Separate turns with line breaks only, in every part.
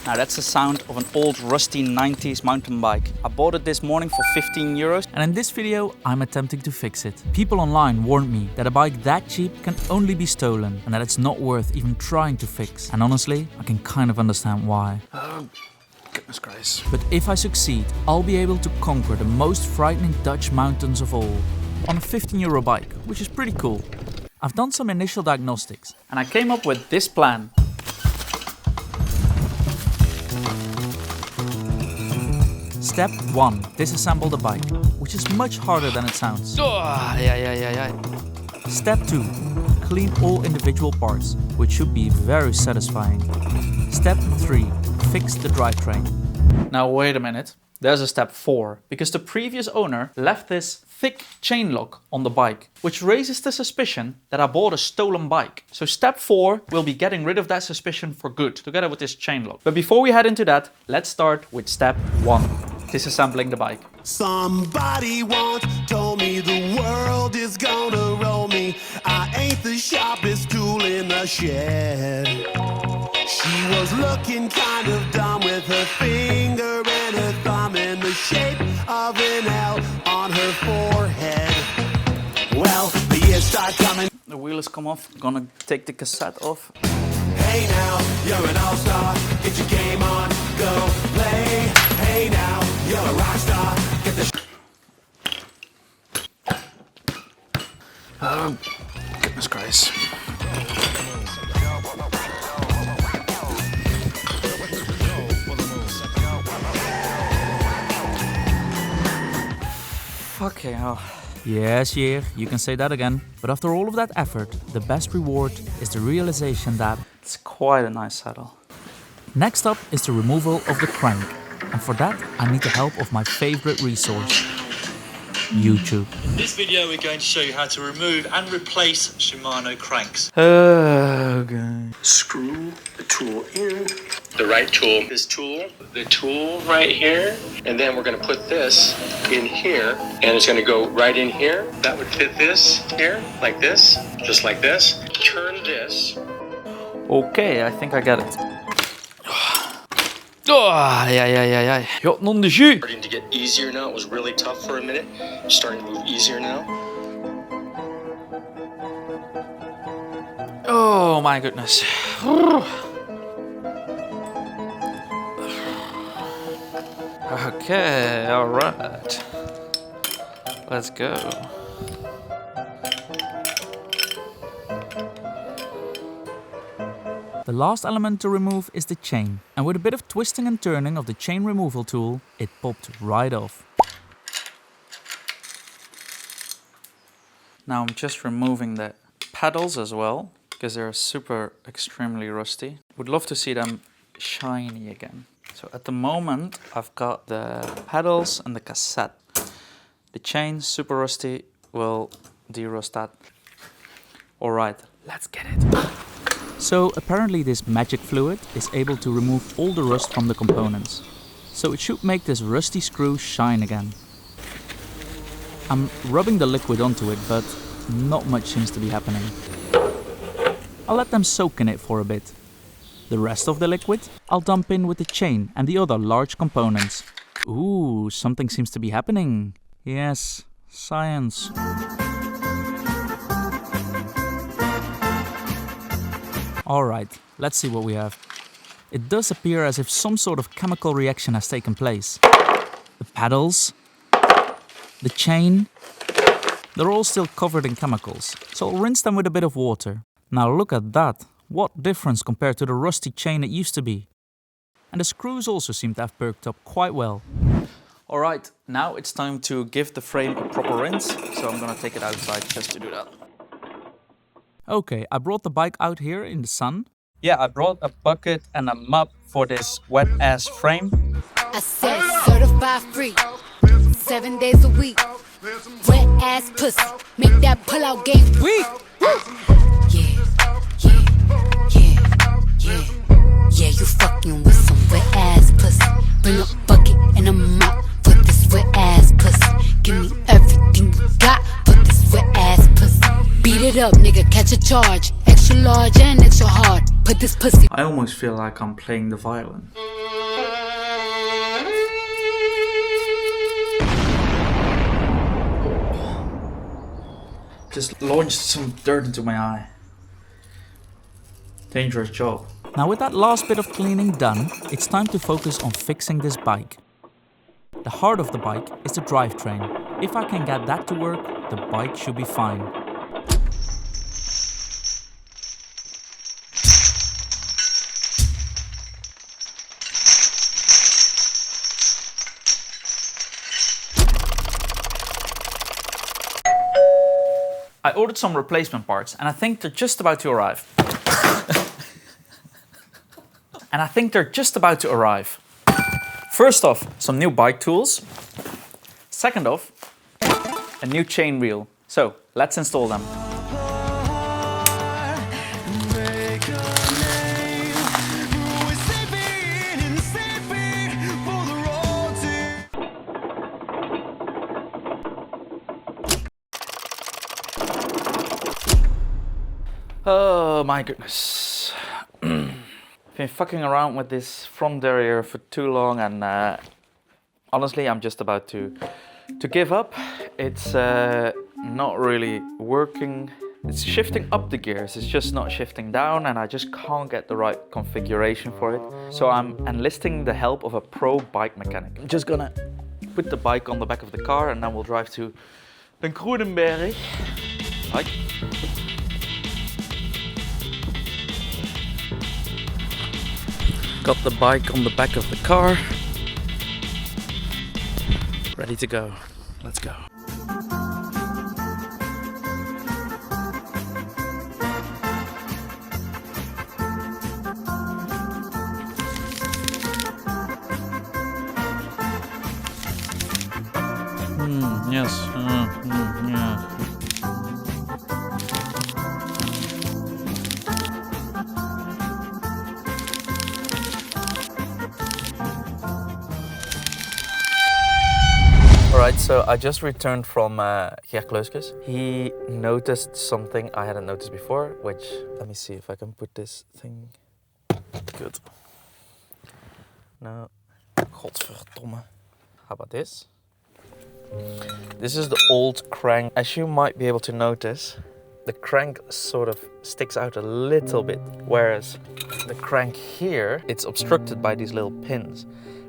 Now that's the sound of an old rusty 90s mountain bike. I bought it this morning for 15 euros. And in this video, I'm attempting to fix it. People online warned me that a bike that cheap can only be stolen and that it's not worth even trying to fix. And honestly, I can kind of understand why.
Goodness gracious.
But if I succeed, I'll be able to conquer the most frightening Dutch mountains of all on a 15 euro bike, which is pretty cool. I've done some initial diagnostics and I came up with this plan. Step 1. Disassemble the bike, which is much harder than it sounds. Step 2. Clean all individual parts, which should be very satisfying. Step 3. Fix the drivetrain. Now wait a minute. There's a step 4, because the previous owner left this thick chain lock on the bike, which raises the suspicion that I bought a stolen bike. So step 4 will be getting rid of that suspicion for good, together with this chain lock. But before we head into that, let's start with step 1. Disassembling the bike.
Somebody once told me the world is gonna roll me. I ain't the sharpest tool in the shed. She was looking kind of dumb with her finger and her thumb in the shape of an L on her forehead. Well, the years start coming.
The wheel has come off. I'm gonna take the cassette off.
Hey now, you're an all-star. Get your game on, go play. Hey now, you're a rock star. Get the
Goodness gracious.
Okay, yes, yeah, you can say that again. But after all of that effort, the best reward is the realization that it's quite a nice saddle. Next up is the removal of the crank. And for that, I need the help of my favorite resource, YouTube.
In this video, we're going to show you how to remove and replace Shimano cranks.
Okay.
Screw the tool in. The right tool, this tool, the tool right here, and then we're going to put this in here, and it's going to go right in here. That would fit this here, like this, just like this. Turn this.
Okay, I think I get it. Got non de jus.
Starting to get easier now. It was really tough for a minute. Starting to move easier now.
Oh my goodness. Okay, alright. Let's go. The last element to remove is the chain, and with a bit of twisting and turning of the chain removal tool, it popped right off. Now I'm just removing the pedals as well, because they're super extremely rusty. Would love to see them shiny again. So at the moment I've got the pedals and the cassette. The chain, super rusty, will de-rust that. Alright, let's get it. So apparently this magic fluid is able to remove all the rust from the components. So it should make this rusty screw shine again. I'm rubbing the liquid onto it, but not much seems to be happening. I'll let them soak in it for a bit. The rest of the liquid I'll dump in with the chain and the other large components. Ooh, something seems to be happening. Yes, science. Alright, let's see what we have. It does appear as if some sort of chemical reaction has taken place. The pedals, the chain, they're all still covered in chemicals, so I'll rinse them with a bit of water. Now look at that. What difference compared to the rusty chain it used to be. And the screws also seem to have perked up quite well. Alright, now it's time to give the frame a proper rinse, so I'm gonna take it outside just to do that. Okay, I brought the bike out here in the sun. Yeah, I brought a bucket and a mop for this wet ass frame.
I said certified free, 7 days a week. Wet ass pussy, make that pull out game weak. Yeah, you fucking with some wet ass pussy. Bring a bucket and a mop for this wet ass pussy. Give me everything you got for this wet ass pussy. Beat it up, nigga, catch a charge. Extra large and extra hard. Put this pussy.
I almost feel like I'm playing the violin. Just launched some dirt into my eye. Dangerous job. Now with that last bit of cleaning done, it's time to focus on fixing this bike. The heart of the bike is the drivetrain. If I can get that to work, the bike should be fine. I ordered some replacement parts and I think they're just about to arrive. First off, some new bike tools. Second off, a new chain reel. So, let's install them. Oh my goodness. Been fucking around with this front derriere for too long and honestly I'm just about to give up. It's not really working. It's shifting up the gears, it's just not shifting down and I just can't get the right configuration for it. So I'm enlisting the help of a pro bike mechanic. I'm just gonna put the bike on the back of the car and then we'll drive to Den Groenenberg. Like. Got the bike on the back of the car. Ready to go. Let's go. Yes. Yeah. Alright, so I just returned from Geert Kleuskes. He noticed something I hadn't noticed before, which, let me see if I can put this thing. Good. Now, godverdomme. How about this? This is the old crank. As you might be able to notice, the crank sort of sticks out a little bit, whereas the crank here, it's obstructed by these little pins.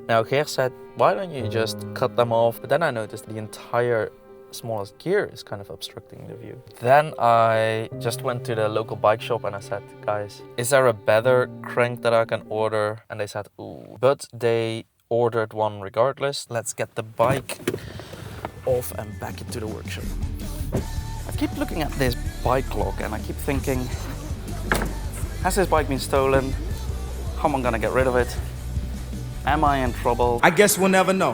Now Geert said, why don't you just cut them off? But then I noticed the entire smallest gear is kind of obstructing the view. Then I just went to the local bike shop and I said, guys, is there a better crank that I can order? And they said, ooh. But they ordered one regardless. Let's get the bike off and back into the workshop. I keep looking at this bike log and I keep thinking, has this bike been stolen? How am I gonna get rid of it? Am I in trouble?
I guess we'll never know.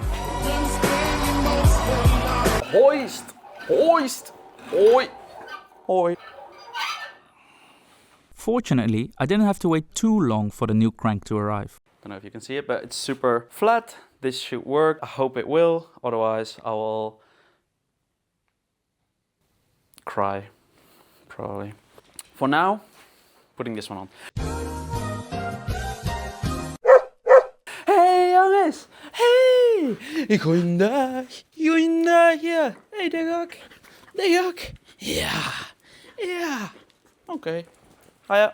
Hoist! Hoist! Oi! Oi! Fortunately, I didn't have to wait too long for the new crank to arrive. Don't know if you can see it, but it's super flat. This should work. I hope it will. Otherwise, I will cry, probably. For now, putting this one on. Hey, goeiedag, ja. Hey, de gok. Ja. Okay. Hiya.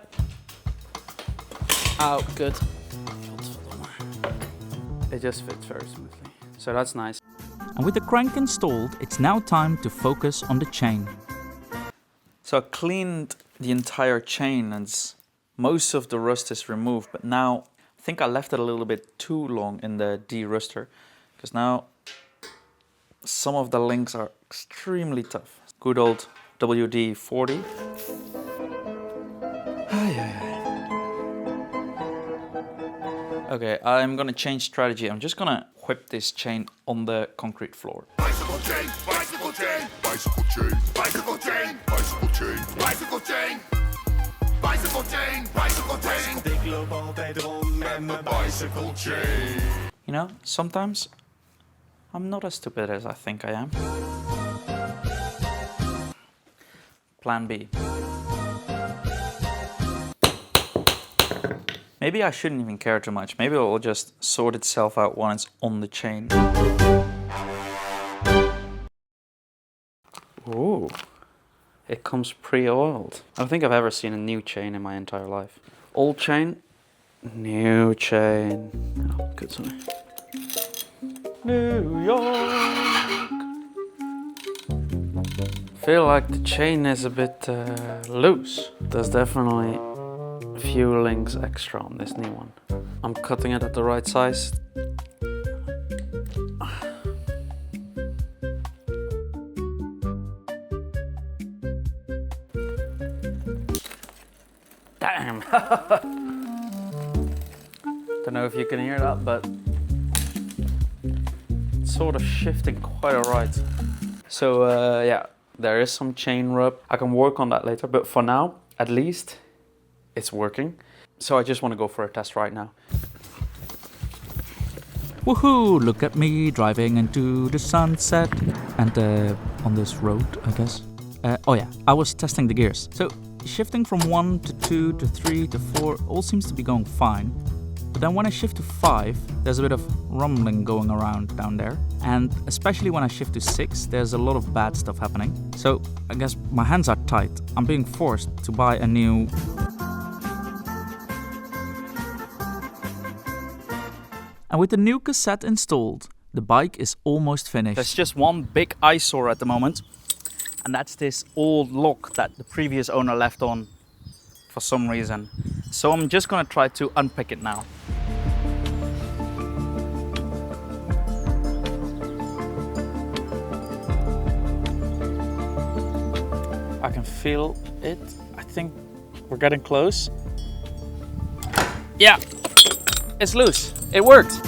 Oh, good. It just fits very smoothly, so that's nice. And with the crank installed, it's now time to focus on the chain. So I cleaned the entire chain and most of the rust is removed, but now I think I left it a little bit too long in the de-ruster, because now some of the links are extremely tough. Good old WD-40. Okay, I'm gonna change strategy. I'm just gonna whip this chain on the concrete floor.
Bicycle chain, bicycle chain, bicycle chain, bicycle chain, bicycle chain, bicycle chain. Bicycle chain, bicycle chain. Ik loop altijd rond met mijn bicycle chain.
You know, sometimes I'm not as stupid as I think I am. Plan B. Maybe I shouldn't even care too much. Maybe it will just sort itself out when it's on the chain. Ooh. it comes pre-oiled. I don't think I've ever seen a new chain in my entire life. Old chain, new chain. Oh, good sorry. New York. Feel like the chain is a bit loose. There's definitely a few links extra on this new one. I'm cutting it at the right size. Damn! Don't know if you can hear that, but it's sort of shifting quite alright. So yeah, there is some chain rub. I can work on that later, but for now, at least, it's working. So I just want to go for a test right now.
Woohoo! Look at me driving into the sunset and on this road, I guess. Oh yeah, I was testing the gears. So shifting from 1 to 2 to 3 to 4 all seems to be going fine. But then when I shift to 5, there's a bit of rumbling going around down there. And especially when I shift to 6, there's a lot of bad stuff happening. So I guess my hands are tight. I'm being forced to buy a new... And with the new cassette installed, the bike is almost finished.
There's just one big eyesore at the moment. And that's this old lock that the previous owner left on for some reason. So I'm just gonna try to unpick it now. I can feel it. I think we're getting close. Yeah, it's loose. It worked.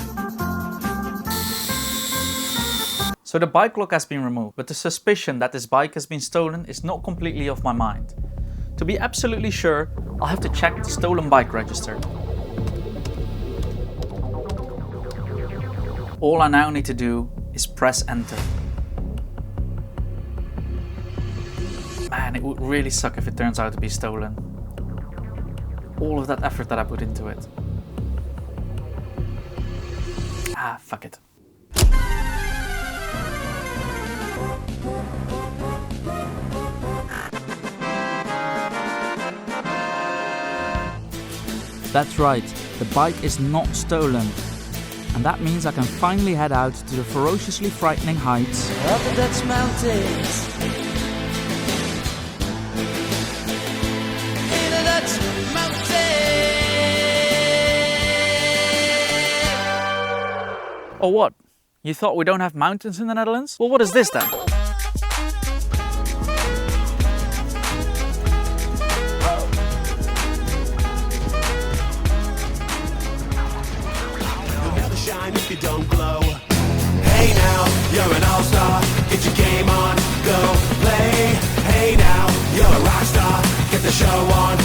So the bike lock has been removed, but the suspicion that this bike has been stolen is not completely off my mind. To be absolutely sure, I'll have to check the stolen bike register. All I now need to do is press enter. Man, it would really suck if it turns out to be stolen. All of that effort that I put into it. Ah, fuck it.
That's right, the bike is not stolen. And that means I can finally head out to the ferociously frightening heights
of the Dutch mountains. In the Dutch mountains.
Oh what? You thought we don't have mountains in the Netherlands? Well, what is this then?
If you don't glow, hey now, you're an all-star. Get your game on, go play. Hey now, you're a rock star. Get the show on.